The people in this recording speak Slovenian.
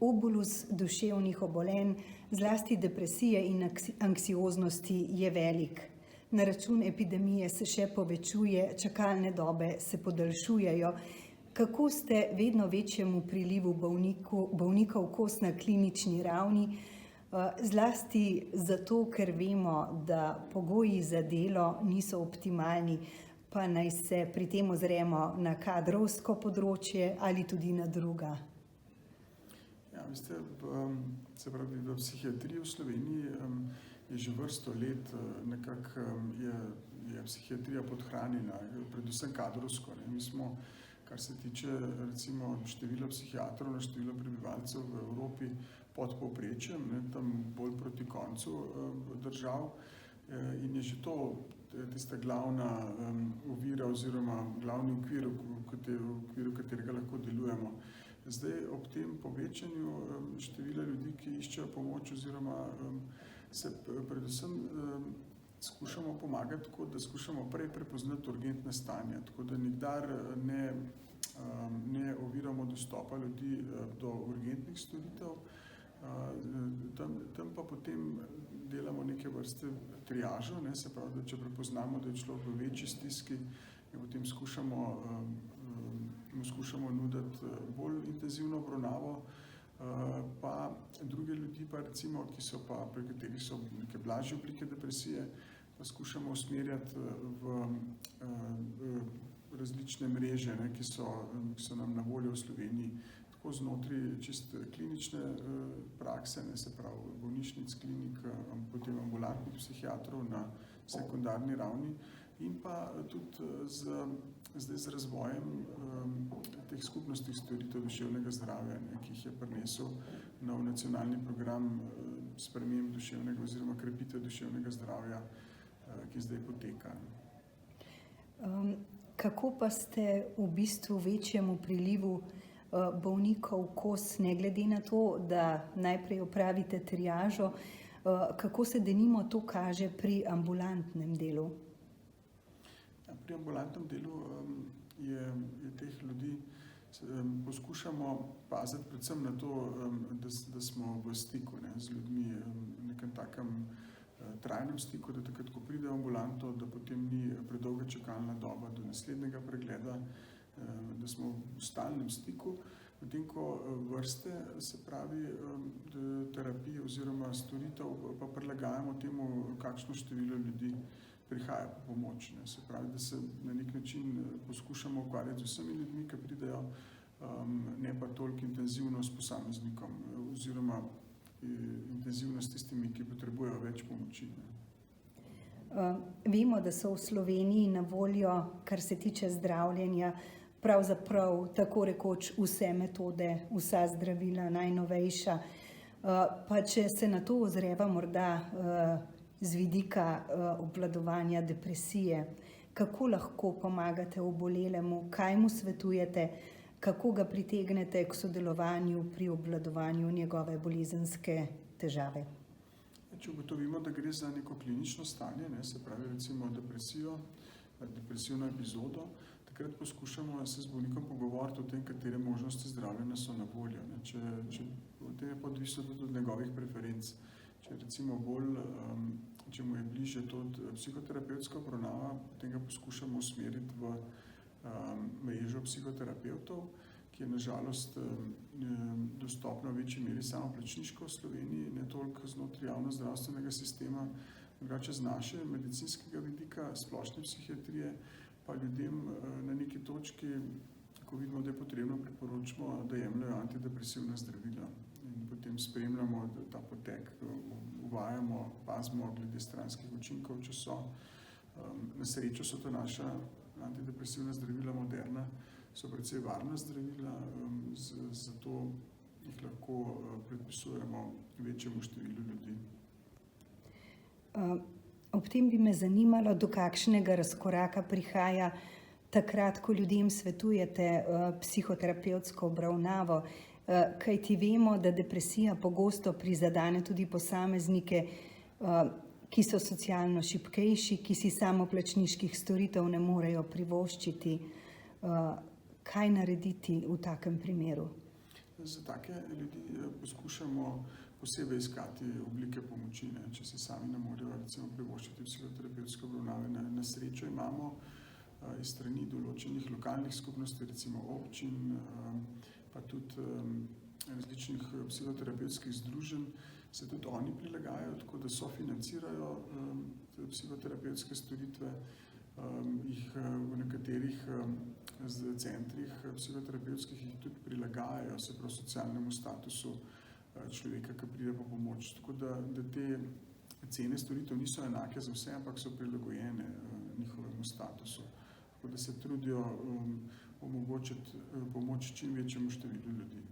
Obolus duševnih obolenj, zlasti depresije in anksioznosti je velik. Na račun epidemije se še povečuje, čakalne dobe se podaljšujejo. Kako ste vedno večjemu prilivu bolnikov kos na klinični ravni, zlasti zato, ker vemo, da pogoji za delo niso optimalni, pa naj se pri tem ozremo na kadrovsko področje ali tudi na druga? Ja, veste, se pravi, v psihiatriji v Sloveniji je že vrsto let nekako je psihiatrija podhranjena, predvsem kadrovsko. Mi smo, kar se tiče recimo števila psihiatrov na število prebivalcev v Evropi, pod povprečjem, tam bolj proti koncu držav, in je že to tista glavna ovira oziroma glavni okvir, v okviru katerega lahko delujemo. Zdaj, ob tem povečanju števila ljudi, ki iščejo pomoč oziroma se predvsem skušamo pomagati tako, da skušamo prej prepoznati urgentne stanja, tako da nikdar ne oviramo dostopa ljudi do urgentnih storitev, tam pa potem delamo neke vrste triažo, se pravi, da če prepoznamo, da je človek v večji stiski, potem mu skušamo nuditi bolj intenzivno obravnavo, pa druge ljudi pa recimo, pri katerih so neke blažje oblike depresije, pa skušamo usmerjati v različne mreže, ki so nam na voljo v Sloveniji, tako znotraj čist klinične prakse, se pravi bolnišnic, klinik, potem ambulantnih psihiatrov na sekundarni ravni in pa tudi zdaj z razvojem teh skupnostnih storitev duševnega zdravja, ki jih je prinesel nov nacionalni program sprememb duševnega oziroma krepitve duševnega zdravja, ki zdaj poteka. Kako pa ste v bistvu večjemu prilivu bolnikov kos, ne glede na to, da najprej opravite triažo, kako se denimo to kaže pri ambulantnem delu? Pri ambulantnem delu je teh ljudi, poskušamo paziti predvsem na to, da smo v stiku z ljudmi, v nekem takem trajnem stiku, da takrat, ko pride v ambulanto, da potem ni predolga čakalna doba do naslednjega pregleda, da smo v stalnem stiku, potem ko vrste, se pravi, terapije oziroma storitev pa prilagajamo temu, kakšno število ljudi prihaja po pomoč. Se pravi, da se na nek način poskušamo ukvarjati z vsemi ljudmi, ki pridejo, ne pa toliko intenzivno s posameznikom oziroma intenzivno s tistimi, ki potrebujejo več pomoči. Vemo, da so v Sloveniji na voljo, kar se tiče zdravljenja, pravzaprav tako rekoč vse metode, vsa zdravila, najnovejša. Pa če se na to ozreva morda z vidika obvladovanja depresije, kako lahko pomagate obolelemu, kaj mu svetujete, kako ga pritegnete k sodelovanju pri obvladovanju njegove bolezenske težave? Če ugotovimo, da gre za neko klinično stanje, se pravi recimo depresivno epizodo, takrat poskušamo se z bolnikom pogovoriti o tem, katere možnosti zdravljenja so na voljo. Potem je podvisno tudi od njegovih preferenc. Če recimo če mu je bliže to psihoterapevtska obravnava, potem ga poskušamo usmeriti v mrežo psihoterapevtov, ki je nažalost dostopna v večji meri samoplačniško v Sloveniji, ne toliko znotraj javnozdravstvenega sistema, drugače z naše medicinskega vidika, splošne psihiatrije, pa ljudem na neki točki, ko vidimo, da je potrebno, priporočimo, da jemljajo antidepresivna zdravila in potem spremljamo ta potek, uvajamo, pazimo glede stranskih učinkov, če so. Na srečo so to naša antidepresivna zdravila moderna, so precej varna zdravila, zato jih lahko predpisujemo večjemu številu ljudi. Ob tem bi me zanimalo, do kakšnega razkoraka prihaja takrat, ko ljudem svetujete psihoterapevtsko obravnavo, kajti vemo, da depresija pogosto prizadene tudi posameznike, ki so socialno šibkejši, ki si samoplačniških storitev ne morejo privoščiti. Kaj narediti v takem primeru? za take ljudi poskušamo posebej iskati oblike pomoči, ne, če si sami ne morejo recimo privoščiti psihoterapevtske obravnave. Na srečo imamo iz strani določenih lokalnih skupnosti, recimo občin, pa tudi različnih psihoterapevtskih združenj, se tudi oni prilagajajo, tako da sofinancirajo psihoterapevtske storitve, jih v nekaterih centrih psihoterapevtskih jih tudi prilagajajo, se pravi socialnemu statusu človeka, ki pride po pomoč. Tako da te cene storitev niso enake za vse, ampak so prilagojene njihovemu statusu. Tako da se trudijo omogočiti pomoč čim večjemu številu ljudi.